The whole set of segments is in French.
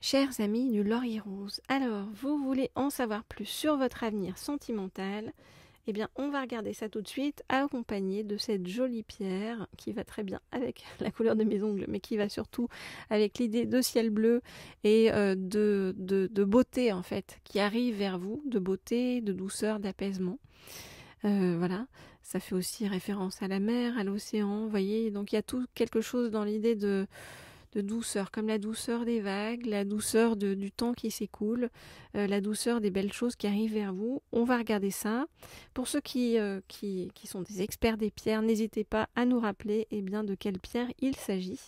Chers amis du Laurier Rose, alors vous voulez en savoir plus sur votre avenir sentimental? Eh bien, on va regarder ça tout de suite, accompagné de cette jolie pierre qui va très bien avec la couleur de mes ongles, mais qui va surtout avec l'idée de ciel bleu et de beauté en fait, qui arrive vers vous, de beauté, de douceur, d'apaisement. Voilà, ça fait aussi référence à la mer, à l'océan, vous voyez, donc il y a tout quelque chose dans l'idée de douceur, comme la douceur des vagues, la douceur du temps qui s'écoule, la douceur des belles choses qui arrivent vers vous. On va regarder ça. Pour ceux qui sont des experts des pierres, n'hésitez pas à nous rappeler bien, de quelle pierre il s'agit.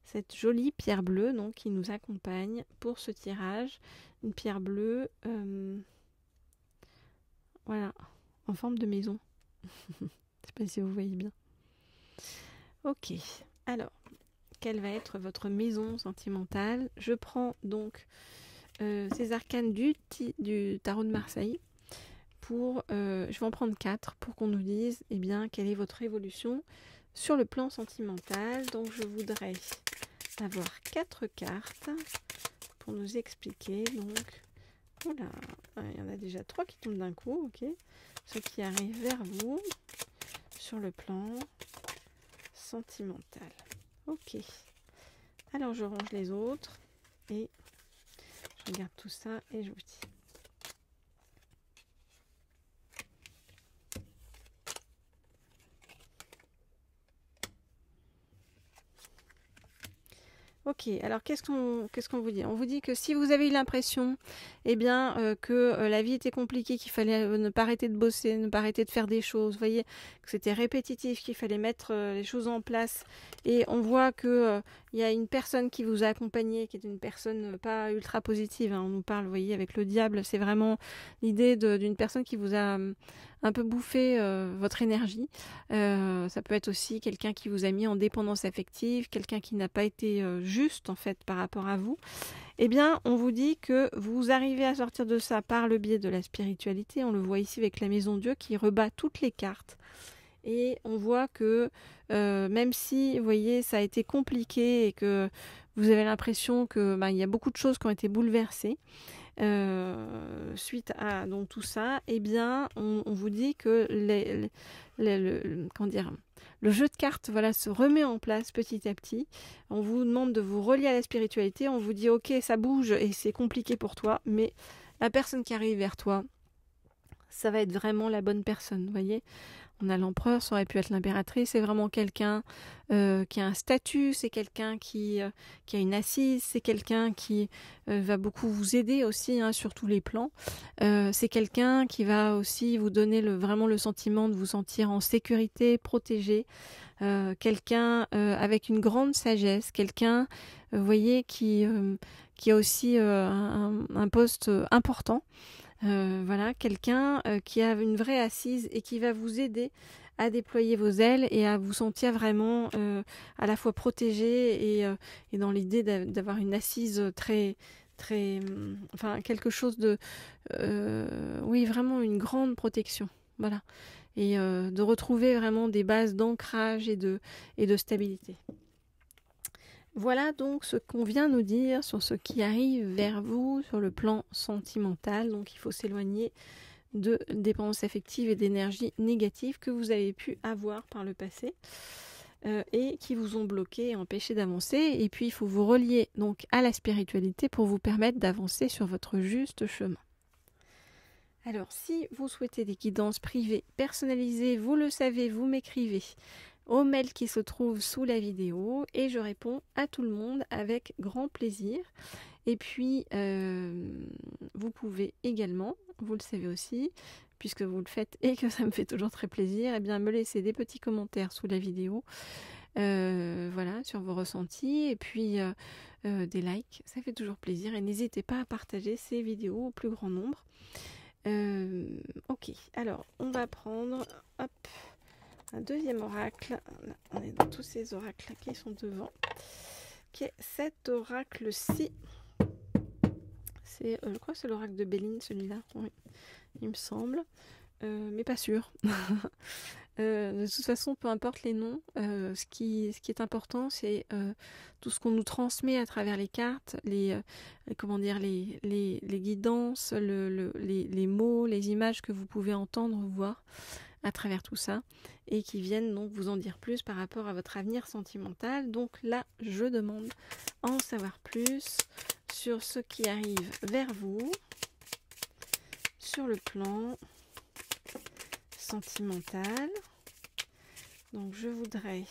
Cette jolie pierre bleue donc, qui nous accompagne pour ce tirage. Une pierre bleue, voilà, en forme de maison. Je ne sais pas si vous voyez bien. Ok, alors, quelle va être votre maison sentimentale? Je prends donc ces arcanes du tarot de Marseille. Je vais en prendre 4 pour qu'on nous dise quelle est votre évolution sur le plan sentimental. Donc je voudrais avoir 4 cartes pour nous expliquer. Donc, oula, il y en a déjà 3 qui tombent d'un coup, ok. Ce qui arrive vers vous sur le plan sentimental. Ok. Alors je range les autres et je regarde tout ça et je vous dis. Ok, alors qu'est-ce qu'on vous dit? On vous dit que si vous avez eu l'impression que la vie était compliquée, qu'il fallait ne pas arrêter de bosser, ne pas arrêter de faire des choses, vous voyez, que c'était répétitif, qu'il fallait mettre les choses en place, et on voit que y a une personne qui vous a accompagné, qui est une personne pas ultra positive, hein, on nous parle, vous voyez, avec le diable, c'est vraiment l'idée d'une personne qui vous a un peu bouffé votre énergie. Ça peut être aussi quelqu'un qui vous a mis en dépendance affective, quelqu'un qui n'a pas été juste en fait par rapport à vous. On vous dit que vous arrivez à sortir de ça par le biais de la spiritualité. On le voit ici avec la Maison Dieu qui rebat toutes les cartes. Et on voit que même si, vous voyez, ça a été compliqué et que vous avez l'impression que il y a beaucoup de choses qui ont été bouleversées, suite à donc tout ça, on vous dit que le jeu de cartes se remet en place petit à petit. On vous demande de vous relier à la spiritualité. On vous dit ok, ça bouge et c'est compliqué pour toi, mais la personne qui arrive vers toi, ça va être vraiment la bonne personne, vous voyez. On a l'empereur, ça aurait pu être l'impératrice, c'est vraiment quelqu'un qui a un statut, c'est quelqu'un qui a une assise, c'est quelqu'un qui va beaucoup vous aider aussi sur tous les plans. C'est quelqu'un qui va aussi vous donner vraiment le sentiment de vous sentir en sécurité, protégé. Quelqu'un avec une grande sagesse, quelqu'un, vous voyez, qui a aussi un poste important. Voilà, quelqu'un qui a une vraie assise et qui va vous aider à déployer vos ailes et à vous sentir vraiment à la fois protégé et dans l'idée d'avoir une assise très très quelque chose de oui, vraiment une grande protection, voilà, et de retrouver vraiment des bases d'ancrage et de stabilité. Voilà donc ce qu'on vient nous dire sur ce qui arrive vers vous sur le plan sentimental. Donc il faut s'éloigner de dépendance affective et d'énergie négative que vous avez pu avoir par le passé et qui vous ont bloqué et empêché d'avancer. Et puis il faut vous relier donc à la spiritualité pour vous permettre d'avancer sur votre juste chemin. Alors si vous souhaitez des guidances privées personnalisées, vous le savez, vous m'écrivez au mail qui se trouve sous la vidéo et je réponds à tout le monde avec grand plaisir. Et puis vous pouvez également, vous le savez aussi, puisque vous le faites et que ça me fait toujours très plaisir, me laisser des petits commentaires sous la vidéo, voilà, sur vos ressentis, et puis des likes, ça fait toujours plaisir, et n'hésitez pas à partager ces vidéos au plus grand nombre. Ok, alors on va prendre un deuxième oracle. On est dans tous ces oracles qui sont devant, qui est cet oracle-ci. Je crois que c'est l'oracle de Béline, celui-là, oui, il me semble, mais pas sûr. De toute façon, peu importe les noms, ce qui est important, c'est tout ce qu'on nous transmet à travers les cartes, comment dire, les guidances, les mots, les images que vous pouvez entendre ou voir à travers tout ça, et qui viennent donc vous en dire plus par rapport à votre avenir sentimental. Donc là, je demande à en savoir plus sur ce qui arrive vers vous, sur le plan sentimental. Donc je voudrais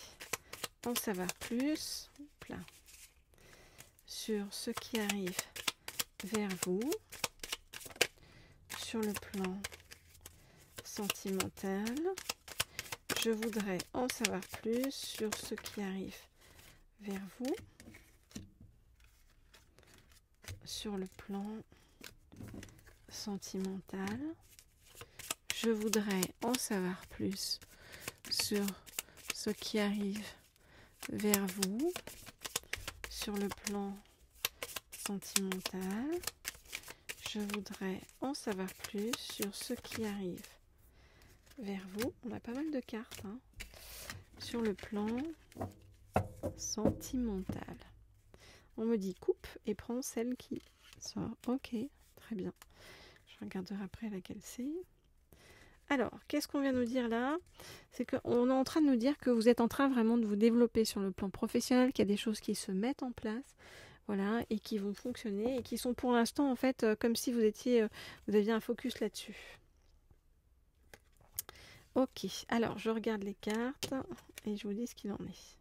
en savoir plus là, sur ce qui arrive vers vous, sur le plan sentimental. Je voudrais en savoir plus sur ce qui arrive vers vous, sur le plan sentimental. Je voudrais en savoir plus sur ce qui arrive vers vous, sur le plan sentimental. Je voudrais en savoir plus sur ce qui arrive vers vous. On a pas mal de cartes, hein, sur le plan sentimental. On me dit coupe et prends celle qui sort. Ok, très bien. Je regarderai après laquelle c'est. Alors, qu'est-ce qu'on vient nous dire là? C'est qu'on est en train de nous dire que vous êtes en train vraiment de vous développer sur le plan professionnel, qu'il y a des choses qui se mettent en place, voilà, et qui vont fonctionner, et qui sont pour l'instant, en fait, comme si vous aviez un focus là-dessus. Ok, alors je regarde les cartes et je vous dis ce qu'il en est.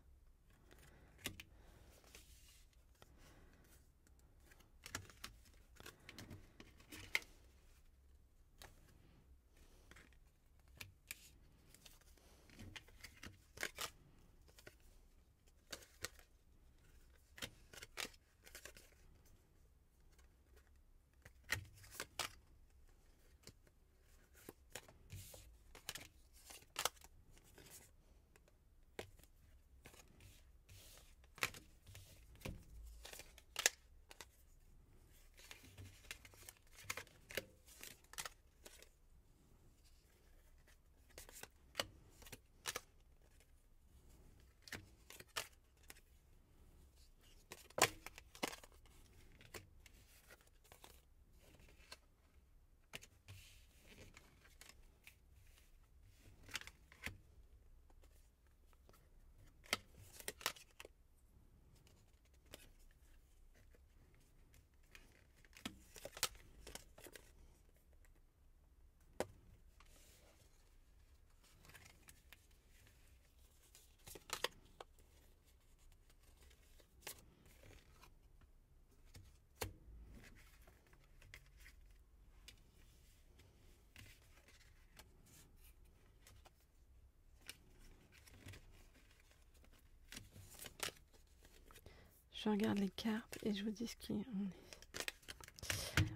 Je regarde les cartes et je vous dis ce qu'il en est.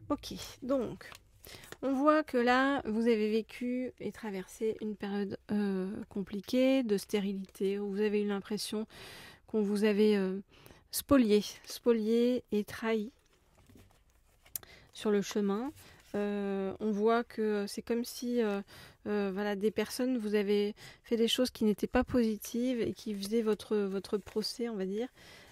Ok, donc, on voit que là, vous avez vécu et traversé une période compliquée de stérilité, où vous avez eu l'impression qu'on vous avait spolié et trahi sur le chemin. On voit que c'est comme si voilà, des personnes vous avez fait des choses qui n'étaient pas positives et qui faisaient votre procès, on va dire.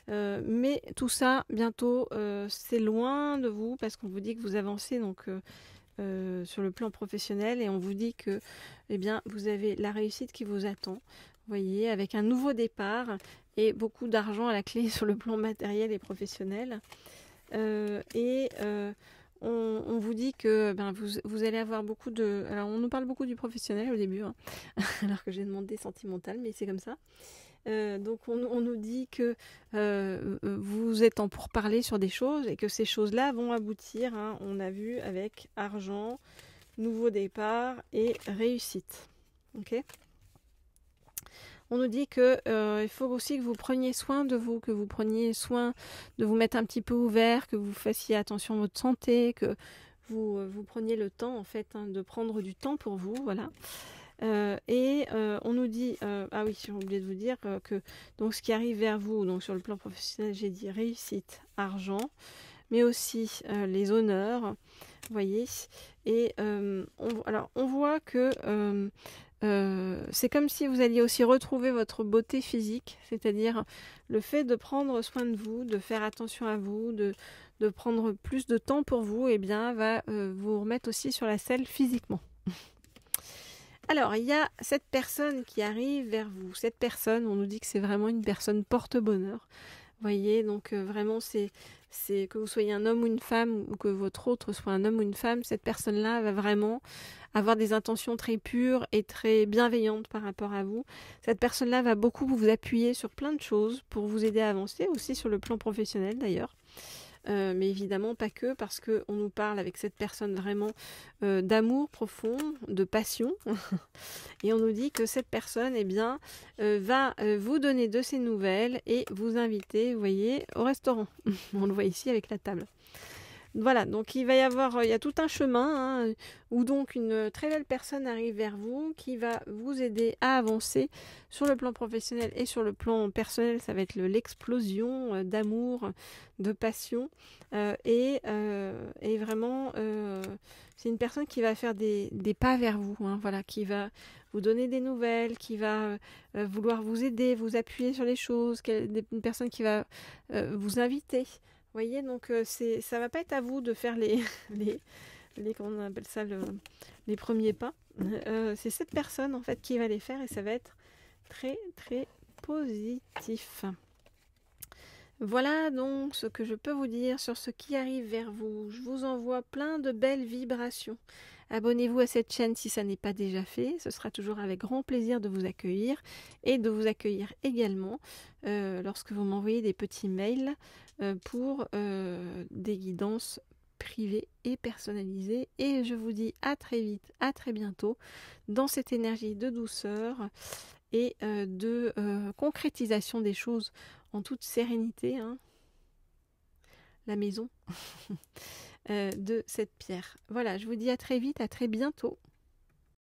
Mais tout ça, bientôt, c'est loin de vous parce qu'on vous dit que vous avancez donc sur le plan professionnel et on vous dit que eh bien, vous avez la réussite qui vous attend. Vous voyez, avec un nouveau départ et beaucoup d'argent à la clé sur le plan matériel et professionnel. On vous dit que vous allez avoir beaucoup de... Alors, on nous parle beaucoup du professionnel au début, hein, alors que j'ai demandé sentimental, mais c'est comme ça. Donc, on nous dit que vous êtes en pourparlers sur des choses et que ces choses-là vont aboutir, hein, on a vu, avec argent, nouveau départ et réussite. Ok ? On nous dit que il faut aussi que vous preniez soin de vous, que vous preniez soin de vous mettre un petit peu ouvert, que vous fassiez attention à votre santé, que vous preniez le temps en fait, hein, de prendre du temps pour vous, voilà. On nous dit, ah oui, j'ai oublié de vous dire que donc ce qui arrive vers vous, donc sur le plan professionnel, j'ai dit réussite, argent, mais aussi les honneurs, vous voyez. Et on voit que c'est comme si vous alliez aussi retrouver votre beauté physique, c'est-à-dire le fait de prendre soin de vous, de faire attention à vous, de prendre plus de temps pour vous, eh bien, va vous remettre aussi sur la selle physiquement. Alors, il y a cette personne qui arrive vers vous. Cette personne, on nous dit que c'est vraiment une personne porte-bonheur. Vous voyez, donc vraiment, c'est que vous soyez un homme ou une femme, ou que votre autre soit un homme ou une femme, cette personne-là va vraiment avoir des intentions très pures et très bienveillantes par rapport à vous. Cette personne-là va beaucoup vous appuyer sur plein de choses pour vous aider à avancer, aussi sur le plan professionnel d'ailleurs. Mais évidemment pas que, parce qu'on nous parle avec cette personne vraiment d'amour profond, de passion, et on nous dit que cette personne va vous donner de ses nouvelles et vous inviter, vous voyez, au restaurant. On le voit ici avec la table. Voilà, donc il y a tout un chemin où donc une très belle personne arrive vers vous qui va vous aider à avancer sur le plan professionnel et sur le plan personnel. Ça va être l'explosion d'amour, de passion et vraiment c'est une personne qui va faire des pas vers vous, voilà, qui va vous donner des nouvelles, qui va vouloir vous aider, vous appuyer sur les choses, une personne qui va vous inviter. Vous voyez, donc ça va pas être à vous de faire comment on appelle ça, les premiers pas. C'est cette personne en fait qui va les faire et ça va être très très positif. Voilà donc ce que je peux vous dire sur ce qui arrive vers vous. Je vous envoie plein de belles vibrations. Abonnez-vous à cette chaîne si ça n'est pas déjà fait. Ce sera toujours avec grand plaisir de vous accueillir et de vous accueillir également lorsque vous m'envoyez des petits mails pour des guidances privées et personnalisées. Et je vous dis à très vite, à très bientôt dans cette énergie de douceur et de concrétisation des choses en toute sérénité, la maison de cette pierre. Voilà, je vous dis à très vite, à très bientôt.